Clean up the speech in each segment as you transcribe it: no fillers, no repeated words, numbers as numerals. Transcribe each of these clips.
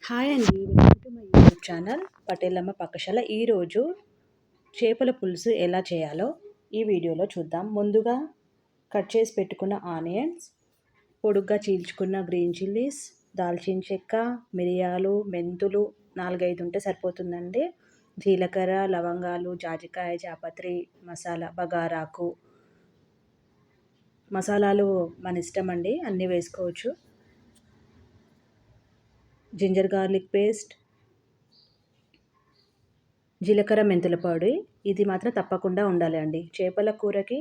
Hi అండి. Welcome to my YouTube channel Patelamma Pakkashala. ఈరోజు చేపల పులుసు ఎలా చేయాలో ఈ వీడియోలో చూద్దాం. ముందుగా కట్ చేసి పెట్టుకున్న ఆనియన్స్, పొడుగ్గా చీల్చుకున్న గ్రీన్ చిల్లీస్, దాల్చిన చెక్క, మిరియాలు, మెంతులు 4, 5 ఉంటే సరిపోతుందండి. జీలకర్ర, లవంగాలు, జాజికాయ, జాపత్రి, మసాలా, బగారాకు. మసాలాలు మన ఇష్టం అండి, అన్నీ వేసుకోవచ్చు. జింజర్ గార్లిక్ పేస్ట్, జీలకర్ర మెంతుల పొడి, ఇది మాత్రం తప్పకుండా ఉండాలి అండి. చేపల కూరకి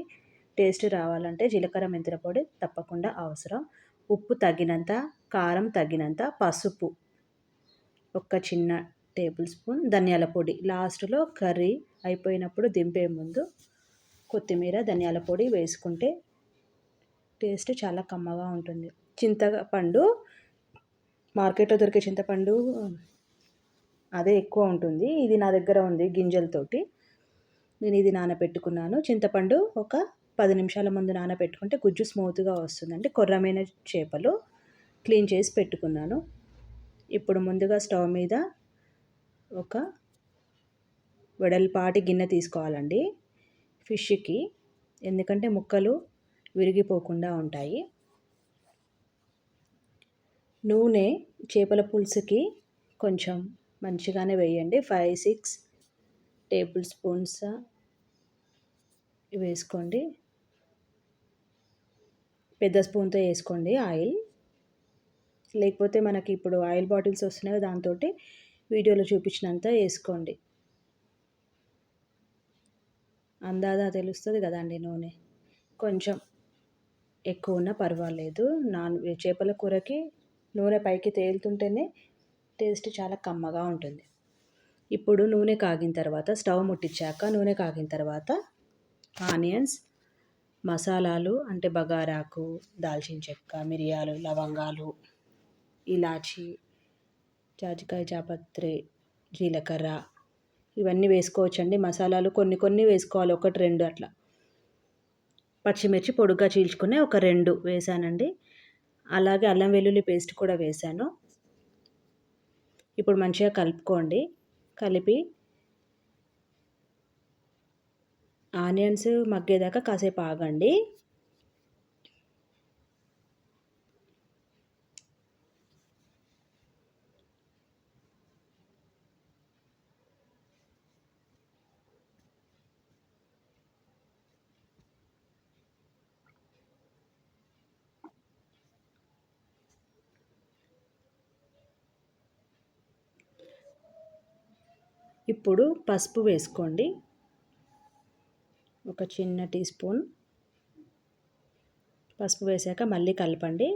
టేస్ట్ రావాలంటే జీలకర్ర మెంతుల పొడి తప్పకుండా అవసరం. ఉప్పు తగినంత, కారం తగినంత, పసుపు ఒక చిన్న టేబుల్ స్పూన్, ధనియాల పొడి లాస్ట్లో కర్రీ అయిపోయినప్పుడు దింపే ముందు కొత్తిమీర, ధనియాల పొడి వేసుకుంటే టేస్ట్ చాలా కమ్మగా ఉంటుంది. చింతపండు, మార్కెట్లో దొరికే చింతపండు అదే ఎక్కువ ఉంటుంది. ఇది నా దగ్గర ఉంది గింజలతోటి. నేను ఇది నానబెట్టుకున్నాను. చింతపండు ఒక 10 నిమిషాల ముందు నానబెట్టుకుంటే గుజ్జు స్మూత్గా వస్తుందండి. కొర్రమైన చేపలు క్లీన్ చేసి పెట్టుకున్నాను. ఇప్పుడు ముందుగా స్టవ్ మీద ఒక వెడల్పాటి గిన్నె తీసుకోవాలండి ఫిష్కి, ఎందుకంటే ముక్కలు విరిగిపోకుండా ఉంటాయి. నూనె చేపల పులుసుకి కొంచెం మంచిగానే వేయండి. 5-6 టేబుల్ స్పూన్స్ వేసుకోండి. పెద్ద స్పూన్తో వేసుకోండి ఆయిల్. లేకపోతే మనకి ఇప్పుడు ఆయిల్ బాటిల్స్ వస్తున్నాయి, దాంతో వీడియోలో చూపించినంత వేసుకోండి. అందాదా తెలుస్తుంది కదండి నూనె. కొంచెం ఎక్కువ ఉన్నా పర్వాలేదు. చేపల కూరకి నూనె పైకి తేలుతుంటేనే టేస్ట్ చాలా కమ్మగా ఉంటుంది. ఇప్పుడు నూనె కాగిన తర్వాత, స్టవ్ ముట్టించాక నూనె కాగిన తర్వాత ఆనియన్స్, మసాలాలు అంటే బగారాకు, దాల్చిన చెక్క, మిరియాలు, లవంగాలు, ఇలాచి, జాజికాయ, జాపత్రి, జీలకర్ర, ఇవన్నీ వేసుకోవచ్చండి. మసాలాలు కొన్ని కొన్ని వేసుకోవాలి, 1-2 అట్లా. పచ్చిమిర్చి పొడుగ్గా చీల్చుకునే ఒక 2 వేసానండి. అలాగే అల్లం వెల్లుల్లి పేస్ట్ కూడా వేసాను. ఇప్పుడు మంచిగా కలుపుకోండి. కలిపి ఆనియన్స్ మగ్గేదాకా కాసేపు ఆగండి. ఇప్పుడు పసుపు వేసుకోండి, ఒక చిన్న టీ స్పూన్ పసుపు వేసాక మళ్ళీ కలపండి.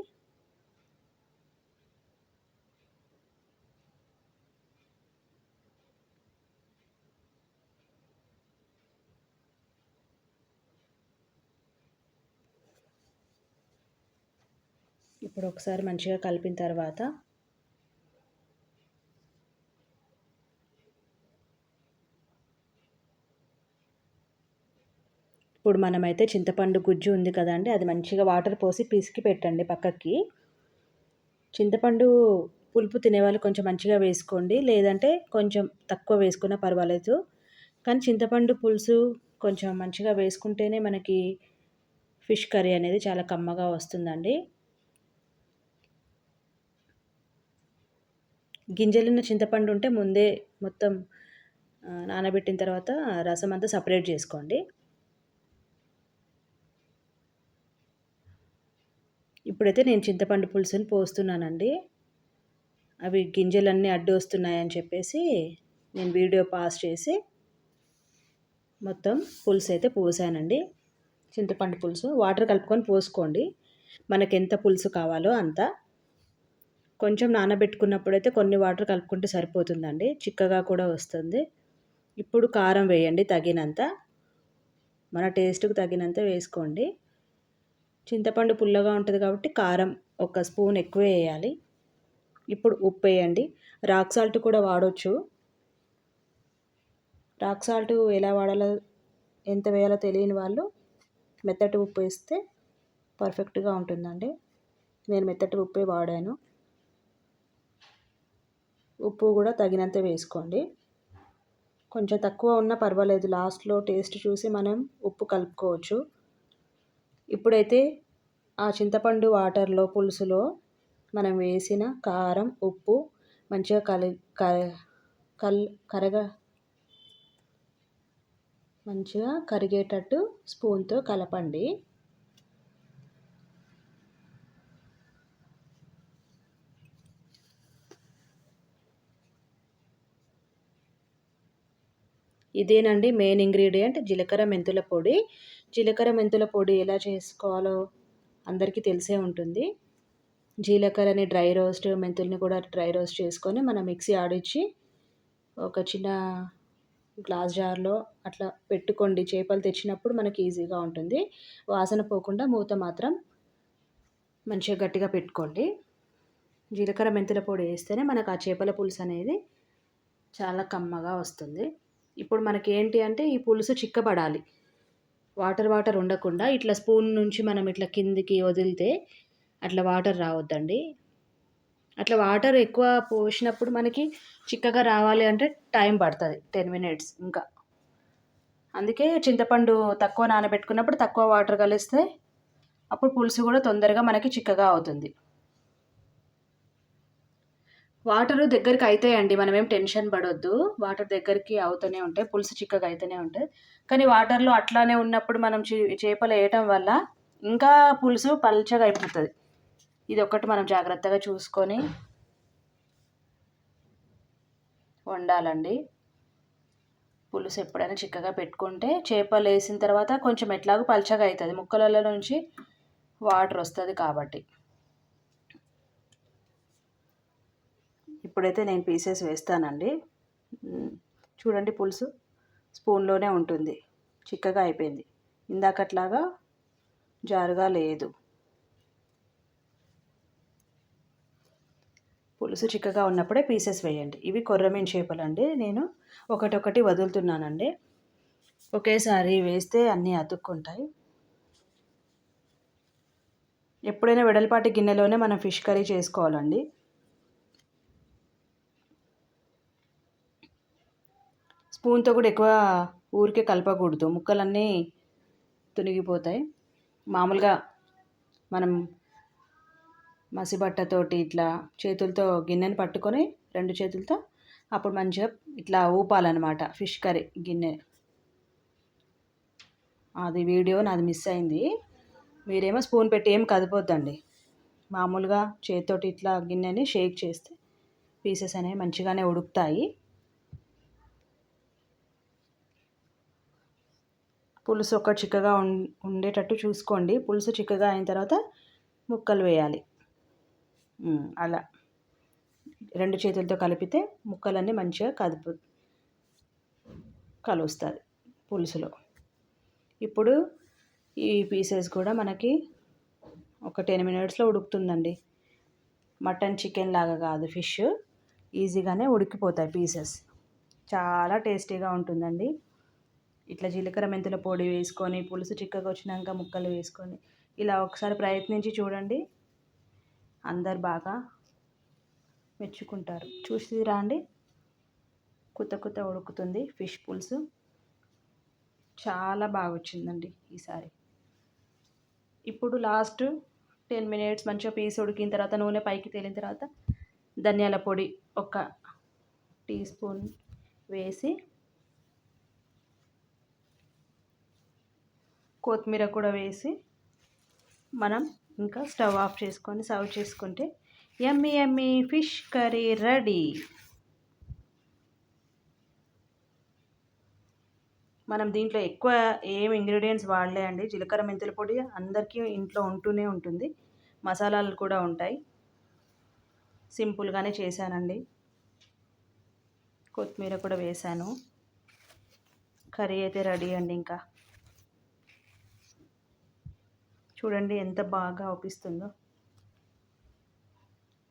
ఇప్పుడు ఒకసారి మంచిగా కలిపిన తర్వాత ఇప్పుడు మనమైతే చింతపండు గుజ్జు ఉంది కదండి, అది మంచిగా వాటర్ పోసి పిసికి పెట్టండి పక్కకి. చింతపండు పులుపు తినేవాళ్ళు కొంచెం మంచిగా వేసుకోండి, లేదంటే కొంచెం తక్కువ వేసుకున్నా పర్వాలేదు. కానీ చింతపండు పులుసు కొంచెం మంచిగా వేసుకుంటేనే మనకి ఫిష్ కర్రీ అనేది చాలా కమ్మగా వస్తుందండి. గింజలున్న చింతపండు ఉంటే ముందే మొత్తం నానబెట్టిన తర్వాత రసం అంతా సపరేట్ చేసుకోండి. ఇప్పుడైతే నేను చింతపండు పులుసుని పోస్తున్నానండి. అవి గింజలన్నీ అడ్డు వస్తున్నాయని చెప్పేసి నేను వీడియో పాస్ చేసి మొత్తం పులుసు అయితే పోసానండి. చింతపండు పులుసు వాటర్ కలుపుకొని పోసుకోండి, మనకి ఎంత పులుసు కావాలో అంత. కొంచెం నానబెట్టుకున్నప్పుడైతే కొన్ని వాటర్ కలుపుకుంటే సరిపోతుందండి, చిక్కగా కూడా వస్తుంది. ఇప్పుడు కారం వేయండి తగినంత, మన టేస్ట్కి తగినంత వేసుకోండి. చింతపండు పుల్లగా ఉంటుంది కాబట్టి కారం 1 స్పూన్ ఎక్కువ వేయాలి. ఇప్పుడు ఉప్పు వేయండి. రాక్ సాల్ట్ కూడా వాడవచ్చు. రాక్ సాల్ట్ ఎలా వాడాలో, ఎంత వేయాలో తెలియని వాళ్ళు మెత్తటి ఉప్పు వేస్తే పర్ఫెక్ట్గా ఉంటుందండి. నేను మెత్తటి ఉప్పే వాడాను. ఉప్పు కూడా తగినంత వేసుకోండి. కొంచెం తక్కువ ఉన్నా పర్వాలేదు, లాస్ట్లో టేస్ట్ చూసి మనం ఉప్పు కలుపుకోవచ్చు. ఇప్పుడైతే ఆ చింతపండు వాటర్లో, పులుసులో మనం వేసిన కారం, ఉప్పు మంచిగా మంచిగా కరిగేటట్టు స్పూన్తో కలపండి. ఇదేనండి మెయిన్ ఇంగ్రీడియంట్, జీలకర్ర మెంతుల పొడి. జీలకర్ర మెంతుల పొడి ఎలా చేసుకోవాలో అందరికీ తెలిసే ఉంటుంది. జీలకర్రని డ్రై రోస్ట్, మెంతుల్ని కూడా డ్రై రోస్ట్ చేసుకొని మనం మిక్సీ ఆడించి ఒక చిన్న గ్లాస్ జార్లో అట్లా పెట్టుకోండి. చేపలు తెచ్చినప్పుడు మనకి ఈజీగా ఉంటుంది. వాసన పోకుండా మూత మాత్రం మంచిగా గట్టిగా పెట్టుకోండి. జీలకర్ర మెంతుల పొడి వేస్తేనే మనకు ఆ చేపల పులుసు అనేది చాలా కమ్మగా వస్తుంది. ఇప్పుడు మనకి ఏంటి అంటే ఈ పులుసు చిక్కబడాలి. వాటర్ వాటర్ ఉండకుండా ఇట్లా స్పూన్ నుంచి మనం ఇట్లా కిందికి వదిలితే అట్లా వాటర్ రావద్దండి. అట్లా వాటర్ ఎక్కువ పోసినప్పుడు మనకి చిక్కగా రావాలి అంటే టైం పడుతుంది, 10 మినిట్స్ ఇంకా. అందుకే చింతపండు తక్కువ నానబెట్టుకున్నప్పుడు తక్కువ వాటర్ కలిస్తే అప్పుడు పులుసు కూడా తొందరగా మనకి చిక్కగా అవుతుంది. వాటర్ దగ్గరికి అవుతాయండి, మనం ఏం టెన్షన్ పడొద్దు. వాటర్ దగ్గరికి అవుతూనే ఉంటాయి, పులుసు చిక్కగా అవుతూనే ఉంటుంది. కానీ వాటర్లో అట్లానే ఉన్నప్పుడు మనం చేపలు వేయటం వల్ల ఇంకా పులుసు పల్చగా అయిపోతుంది. ఇది ఒకటి మనం జాగ్రత్తగా చూసుకొని వండాలండి. పులుసు ఎప్పుడైనా చిక్కగా పెట్టుకుంటే చేపలు వేసిన తర్వాత కొంచెం ఎట్లాగో పల్చగా అవుతుంది, ముక్కలలో నుంచి వాటర్ వస్తుంది కాబట్టి. ఇప్పుడైతే నేను పీసెస్ వేస్తానండి. చూడండి, పులుసు స్పూన్లోనే ఉంటుంది, చిక్కగా అయిపోయింది. ఇందాకట్లాగా జారుగా లేదు. పులుసు చిక్కగా ఉన్నప్పుడే పీసెస్ వేయండి. ఇవి కొర్రమీను చేపలు అండి, నేను ఒకటొకటి వదులుతున్నానండి. ఒకేసారి వేస్తే అన్నీ అతుక్కుంటాయి. ఎప్పుడైనా వెడల్పాటి గిన్నెలోనే మనం ఫిష్ కర్రీ చేసుకోవాలండి. స్పూన్తో కూడా ఎక్కువ ఊరికే కలపకూడదు, ముక్కలన్నీ తునిగిపోతాయి. మామూలుగా మనం మసిబట్టతోటి ఇట్లా చేతులతో గిన్నెని పట్టుకొని 2 చేతులతో అప్పుడు మంచిగా ఇట్లా ఊపాలన్నమాట ఫిష్ కర్రీ గిన్నె. అది వీడియో నాది మిస్ అయింది. మీరేమో స్పూన్ పెట్టి ఏం కదిపోద్దండి, మామూలుగా చేతితోటి ఇట్లా గిన్నెని షేక్ చేస్తే పీసెస్ అనేవి మంచిగానే ఉడుకుతాయి. పులుసు ఒక చిక్కగా ఉండేటట్టు చూసుకోండి. పులుసు చిక్కగా అయిన తర్వాత ముక్కలు వేయాలి. అలా 2 చేతులతో కలిపితే ముక్కలన్నీ మంచిగా కలుస్తుంది పులుసులో. ఇప్పుడు ఈ పీసెస్ కూడా మనకి ఒక 10 మినిట్స్లో ఉడుకుతుందండి. మటన్, చికెన్ లాగా కాదు, ఫిష్ ఈజీగానే ఉడికిపోతాయి పీసెస్. చాలా టేస్టీగా ఉంటుందండి. ఇట్లా జీలకర్ర మెంతుల పొడి వేసుకొని పులుసు చిక్కగా వచ్చినాక ముక్కలు వేసుకొని ఇలా ఒకసారి ప్రయత్నించి చూడండి, అందరు బాగా మెచ్చుకుంటారు. చూసిరా అండి, కొత్త ఉడుకుతుంది ఫిష్ పులుసు. చాలా బాగా వచ్చిందండి ఈసారి. ఇప్పుడు లాస్ట్ 10 మినిట్స్ మంచిగా పీస్ ఉడికిన తర్వాత, నూనె పైకి తేలిన తర్వాత ధనియాల పొడి 1 టీ స్పూన్ వేసి, కొత్తిమీర కూడా వేసి మనం ఇంకా స్టవ్ ఆఫ్ చేసుకొని సర్వ్ చేసుకుంటే యమ్మీ యమ్మీ ఫిష్ కర్రీ రెడీ. మనం దీంట్లో ఎక్కువ ఏం ఇంగ్రీడియంట్స్ వాడలే అండి. జీలకర్ర మెంతుల పొడి అందరికీ ఇంట్లో ఉంటూనే ఉంటుంది, మసాలాలు కూడా ఉంటాయి. సింపుల్గానే చేశానండి. కొత్తిమీర కూడా వేశాను. కర్రీ అయితే రెడీ అండి. ఇంకా చూడండి ఎంత బాగా అవుపిస్తుందో.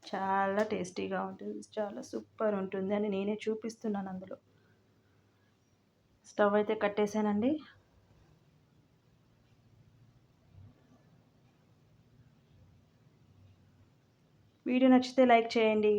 చాలా టేస్టీగా ఉంటుంది, చాలా సూపర్ ఉంటుంది అని నేనే చూపిస్తున్నాను అందులో. స్టవ్ అయితే కట్టేసానండి. వీడియో నచ్చితే లైక్ చేయండి.